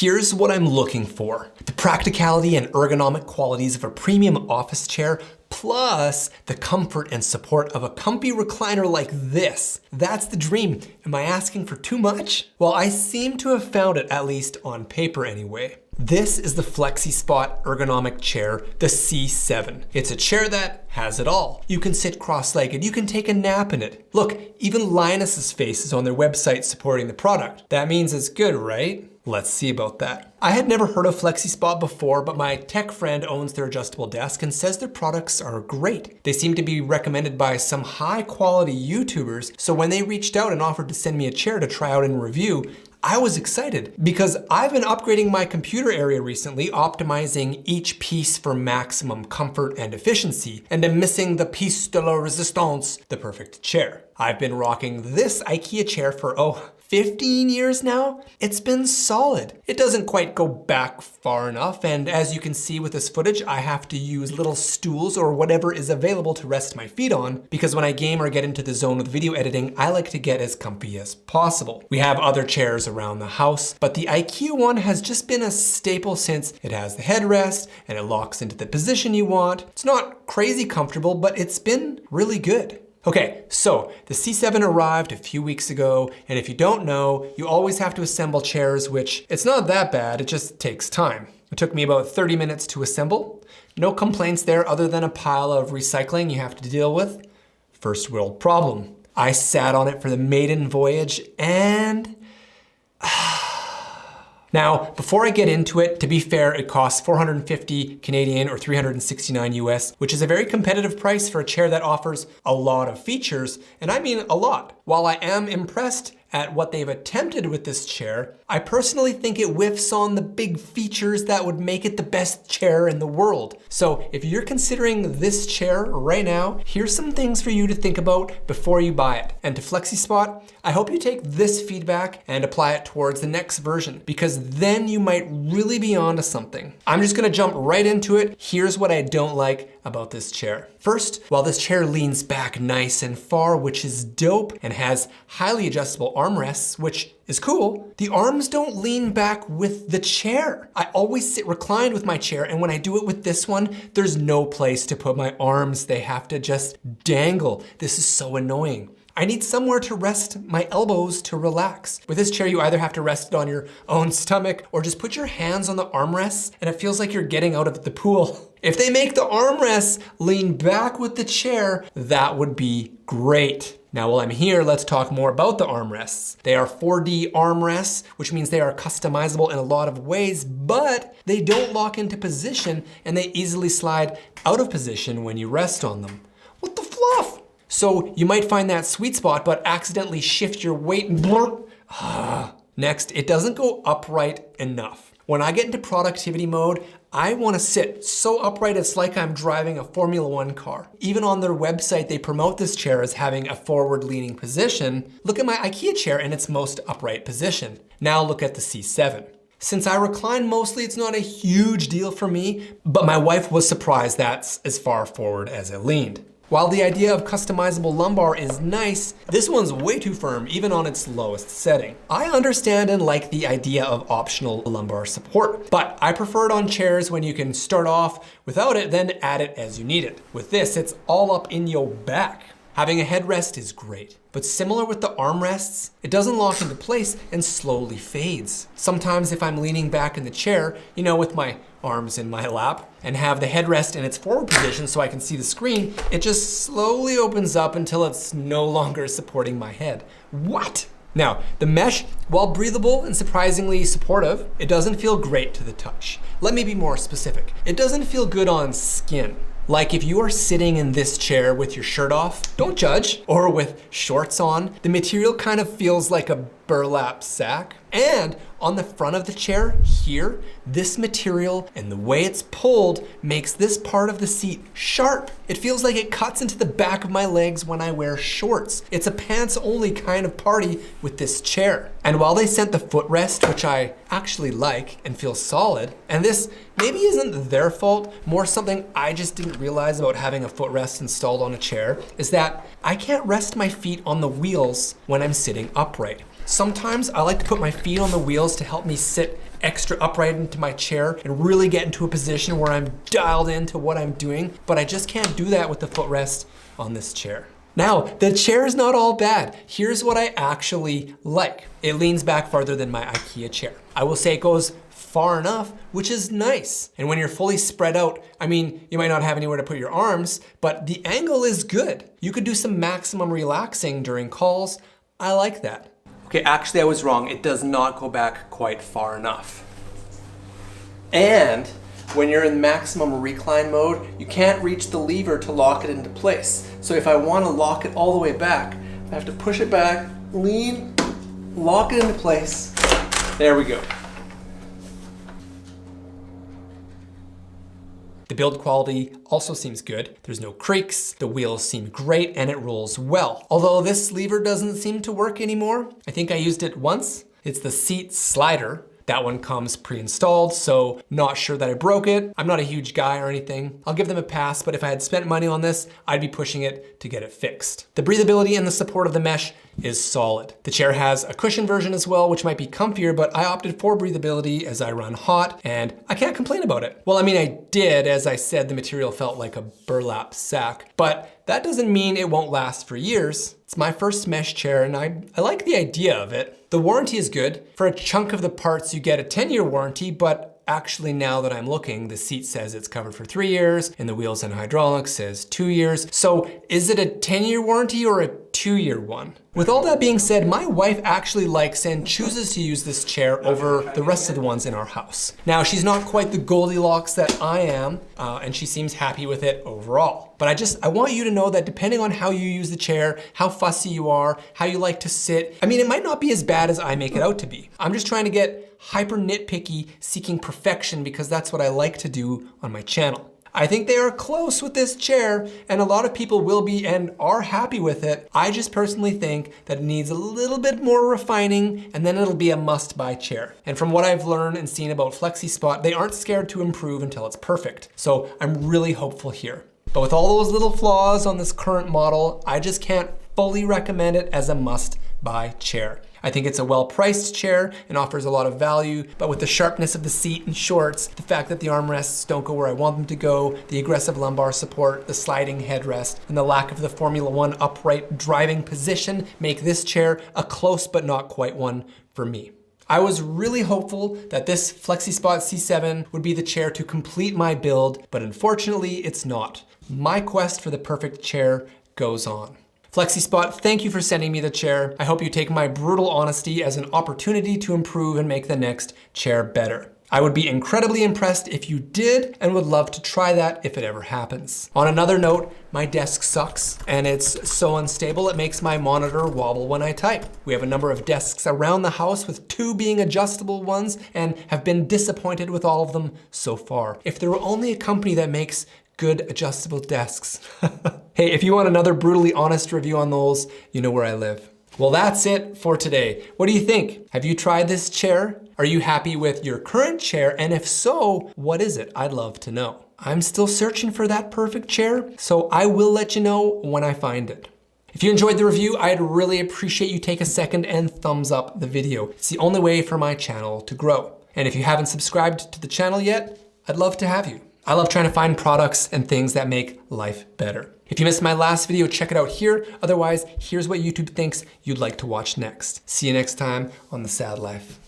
Here's what I'm looking for. The practicality and ergonomic qualities of a premium office chair, plus the comfort and support of a comfy recliner like this. That's the dream. Am I asking for too much? Well, I seem to have found it, at least on paper anyway. This is the Flexispot ergonomic chair, the C7. It's a chair that has it all. You can sit cross-legged, you can take a nap in it. Look, even Linus's face is on their website supporting the product. That means it's good, right? Let's see about that. I had never heard of Flexispot before, but my tech friend owns their adjustable desk and says their products are great. They seem to be recommended by some high quality YouTubers, so when they reached out and offered to send me a chair to try out and review, I was excited because I've been upgrading my computer area recently, optimizing each piece for maximum comfort and efficiency, and I'm missing the piece de la resistance, the perfect chair. I've been rocking this IKEA chair for, 15 years now? It's been solid. It doesn't quite go back far enough, and as you can see with this footage, I have to use little stools or whatever is available to rest my feet on, because when I game or get into the zone with video editing, I like to get as comfy as possible. We have other chairs around the house, but the IKEA one has just been a staple since it has the headrest and it locks into the position you want. It's not crazy comfortable, but it's been really good. Okay, so the C7 arrived a few weeks ago, and if you don't know, you always have to assemble chairs, which it's not that bad, it just takes time. It took me about 30 minutes to assemble. No complaints there other than a pile of recycling you have to deal with. First world problem. I sat on it for the maiden voyage and now, before I get into it, to be fair, it costs 450 Canadian or 369 US, which is a very competitive price for a chair that offers a lot of features, and I mean a lot. While I am impressed at what they've attempted with this chair, I personally think it whiffs on the big features that would make it the best chair in the world. So if you're considering this chair right now, here's some things for you to think about before you buy it. And to Flexispot, I hope you take this feedback and apply it towards the next version, because then you might really be onto something. I'm just gonna jump right into it. Here's what I don't like about this chair. First, while this chair leans back nice and far, which is dope, and has highly adjustable armrests, which is cool, the arms don't lean back with the chair. I always sit reclined with my chair, and when I do it with this one, there's no place to put my arms. They have to just dangle. This is so annoying. I need somewhere to rest my elbows to relax. With this chair, you either have to rest it on your own stomach or just put your hands on the armrests, and it feels like you're getting out of the pool. If they make the armrests lean back with the chair, that would be great. Now, while I'm here, let's talk more about the armrests. They are 4D armrests, which means they are customizable in a lot of ways, but they don't lock into position and they easily slide out of position when you rest on them. What the fluff? So you might find that sweet spot, but accidentally shift your weight and blurp. Next, it doesn't go upright enough. When I get into productivity mode, I want to sit so upright it's like I'm driving a Formula One car. Even on their website, they promote this chair as having a forward-leaning position. Look at my IKEA chair in its most upright position. Now look at the C7. Since I recline mostly, it's not a huge deal for me, but my wife was surprised that's as far forward as it leaned. While the idea of customizable lumbar is nice, this one's way too firm, even on its lowest setting. I understand and like the idea of optional lumbar support, but I prefer it on chairs when you can start off without it, then add it as you need it. With this, it's all up in your back. Having a headrest is great, but similar with the armrests, it doesn't lock into place and slowly fades. Sometimes if I'm leaning back in the chair, with my arms in my lap, and have the headrest in its forward position so I can see the screen, it just slowly opens up until it's no longer supporting my head. What? Now, the mesh, while breathable and surprisingly supportive, it doesn't feel great to the touch. Let me be more specific. It doesn't feel good on skin. Like if you are sitting in this chair with your shirt off, don't judge, or with shorts on, the material kind of feels like a burlap sack. And on the front of the chair here, this material and the way it's pulled makes this part of the seat sharp. It feels like it cuts into the back of my legs when I wear shorts. It's a pants only kind of party with this chair. And while they sent the footrest, which I actually like and feel solid, and this maybe isn't their fault, more something I just didn't realize about having a footrest installed on a chair, is that I can't rest my feet on the wheels when I'm sitting upright. Sometimes I like to put my feet on the wheels to help me sit extra upright into my chair and really get into a position where I'm dialed into what I'm doing, but I just can't do that with the footrest on this chair. Now, the chair is not all bad. Here's what I actually like. It leans back farther than my IKEA chair. I will say it goes far enough, which is nice. And when you're fully spread out, I mean, you might not have anywhere to put your arms, but the angle is good. You could do some maximum relaxing during calls. I like that. Okay, actually I was wrong. It does not go back quite far enough. And when you're in maximum recline mode, you can't reach the lever to lock it into place. So if I want to lock it all the way back, I have to push it back, lean, lock it into place. There we go. The build quality also seems good. There's no creaks, the wheels seem great, and it rolls well. Although this lever doesn't seem to work anymore. I think I used it once. It's the seat slider. That one comes pre-installed, so not sure that I broke it. I'm not a huge guy or anything. I'll give them a pass, but if I had spent money on this, I'd be pushing it to get it fixed. The breathability and the support of the mesh is solid. The chair has a cushion version as well, which might be comfier, but I opted for breathability as I run hot, and I can't complain about it. Well, I mean, I did. As I said, the material felt like a burlap sack, but that doesn't mean it won't last for years. It's my first mesh chair, and I like the idea of it. The warranty is good. For a chunk of the parts, you get a 10-year warranty, but actually now that I'm looking, the seat says it's covered for 3 years, and the wheels and hydraulics says 2 years. So is it a 10-year warranty or a 2-year one? With all that being said, my wife actually likes and chooses to use this chair over the rest of the ones in our house. Now, she's not quite the Goldilocks that I am, and she seems happy with it overall. But I want you to know that depending on how you use the chair, how fussy you are, how you like to sit, I mean, it might not be as bad as I make it out to be. I'm just trying to get hyper nitpicky, seeking perfection, because that's what I like to do on my channel. I think they are close with this chair, and a lot of people will be and are happy with it. I just personally think that it needs a little bit more refining, and then it'll be a must-buy chair. And from what I've learned and seen about Flexispot, they aren't scared to improve until it's perfect. So I'm really hopeful here. But with all those little flaws on this current model, I just can't fully recommend it as a must-buy chair. I think it's a well-priced chair and offers a lot of value, but with the sharpness of the seat and shorts, the fact that the armrests don't go where I want them to go, the aggressive lumbar support, the sliding headrest, and the lack of the Formula One upright driving position make this chair a close but not quite one for me. I was really hopeful that this Flexispot C7 would be the chair to complete my build, but unfortunately it's not. My quest for the perfect chair goes on. Flexispot, thank you for sending me the chair. I hope you take my brutal honesty as an opportunity to improve and make the next chair better. I would be incredibly impressed if you did, and would love to try that if it ever happens. On another note, my desk sucks, and it's so unstable it makes my monitor wobble when I type. We have a number of desks around the house, with 2 being adjustable ones, and have been disappointed with all of them so far. If there were only a company that makes good adjustable desks. Hey, if you want another brutally honest review on those, you know where I live. Well, that's it for today. What do you think? Have you tried this chair? Are you happy with your current chair? And if so, what is it? I'd love to know. I'm still searching for that perfect chair, so I will let you know when I find it. If you enjoyed the review, I'd really appreciate you take a second and thumbs up the video. It's the only way for my channel to grow. And if you haven't subscribed to the channel yet, I'd love to have you. I love trying to find products and things that make life better. If you missed my last video, check it out here. Otherwise, here's what YouTube thinks you'd like to watch next. See you next time on The Sad Life.